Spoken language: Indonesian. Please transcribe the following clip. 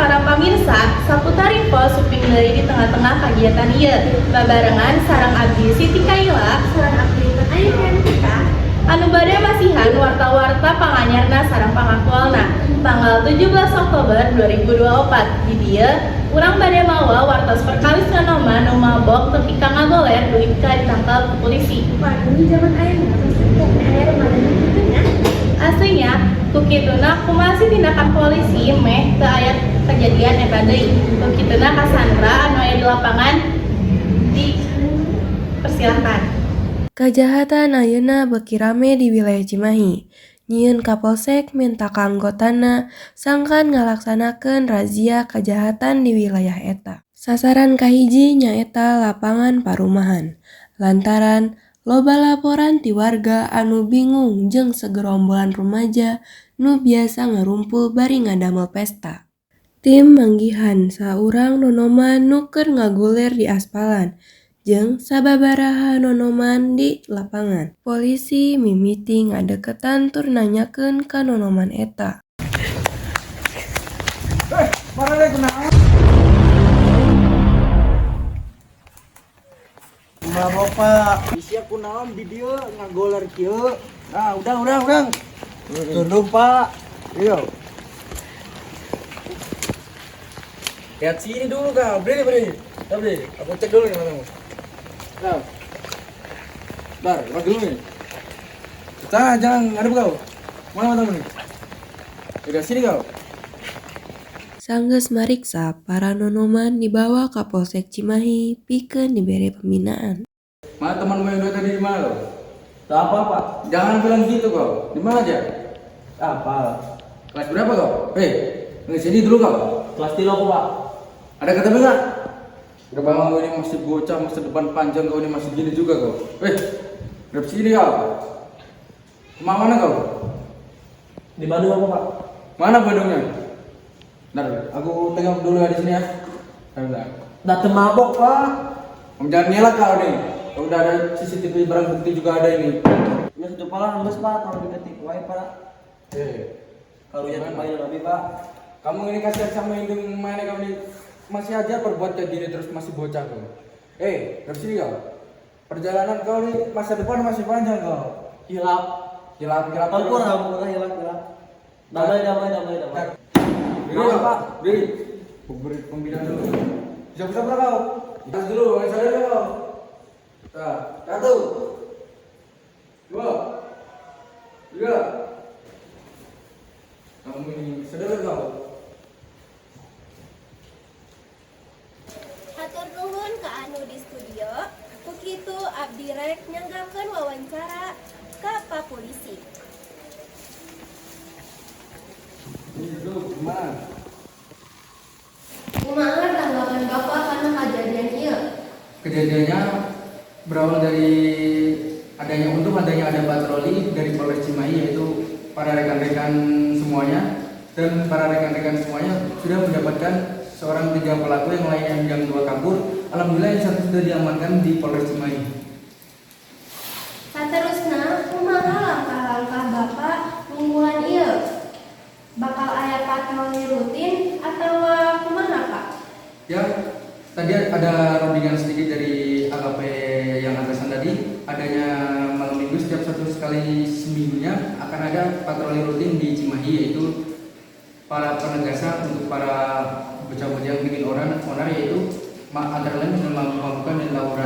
para pemirsa, saputar info suping deui di tengah-tengah kagiatan ieu. Babarengan sareng abdi Siti Kaila, sareng abdi Ayu Hentika, anu bade masihan warta-warta panganyarna sareng pangaktualna. Tanggal 17 Oktober 2024 di dieu urang bade mawa wartos perkawis nganoma nu mabok tepi ka ngagoler duit ka ditangkal ku polisi. Waduh, zaman ayeuna aya remaja kitu nya. Aslinya, kukituna kumasi tindakan polisi meh teu aya kejadian eta deui. Kukituna Cassandra anu aya di lapangan dipersilahkan. Kajahatan ayeuna beuki rame di wilayah Cimahi. Nyieun Kapolsek minta ka anggotana sangkan ngalaksanakeun razia kajahatan di wilayah eta. Sasaran kahiji nyaeta lapangan parumahan. Lantaran loba laporan ti warga anu bingung jeung segerombolan remaja nu biasa ngarumpul bari ngadamel pesta. Tim manggihan saurang nonoman nu keur ngaguler di aspalan jeung sababaraha nonoman di lapangan. Polisi mimiti ngadeketan tur nanyakeun ka nonoman eta. Bapak, isi aku naon di dieu ngagoler kieu. Nah, udang. Tunduk, Pak. Iya. Lihat sini dulu, Kak. Beri. Aku cek dulu nih matamu. Nah. Bar, lihat dulu nih. Jangan ngadep kau. Mana matamu nih? Udah sini kau. Sanggeus mariksa, para nonoman dibawa ka Polsek Cimahi pikeun dibere pembinaan. Mana temanmu yang dua tadi di mana kau? Tak apa, Pak. Jangan bilang gitu kau. Di mana aja? Apa? Kelas berapa kau? Di sini dulu kau. Kelas 3 kau, Pak. Ada kata enggak? Kamu ini masih bocah, masa depan panjang kau ini masih gini juga kau. Dari sini kau. Kemana kau? Di Bandung apa, Pak? Mana Bandungnya? Ntar, aku tengok dulu di sini ya. Udah mabok, Pak. Kamu jangan ngelak kau nih. Udah ada CCTV barang bukti juga ada ini. Ya satu pala nembus, Pak, kalau diketik wae, Pak. Kalau yang main lebih, Pak. Kamu ini kasihan sama indung mana kamu ini masih aja berbuat kayak gini terus masih bocah kau. Dari sini kau. Perjalanan kau nih masa depan masih panjang kau. Hilap. Tempur kamu hilap. Damai. Beri, Pak. Beri pembinaan dulu. Bisa berapa kau? Tas dulu, yang sadar kau. Nah, 1, 2, 3. Kamu ini sadar kau? Atur nuhun ka anu di studio. Kukitu abdi rek nyanggakeun wawancara ka Pak Polisi. Ini dulu gimana? Kumaha tanggapan Bapak kana kejadian ieu? Kejadiannya berawal dari adanya ada patroli dari Polres Cimahi, yaitu para rekan-rekan semuanya, dan para rekan-rekan semuanya sudah mendapatkan seorang 3 pelaku yang lainnya yang 2 kabur. Alhamdulillah yang 1 sudah diamankan di Polres Cimahi. Saterusna, kumaha langkah-langkah Bapak mingguan ieu? Bakal aya patroli rutin atau kumaha, Pak? Ya, tadi ada rundingan sedikit dari AKP yang atasan tadi. Adanya malam minggu setiap 1 kali seminggunya akan ada patroli rutin di Cimahi, yaitu para penegasan untuk para bocah-bocah yang bikin onar, yaitu antara lain melakukan dan tawuran.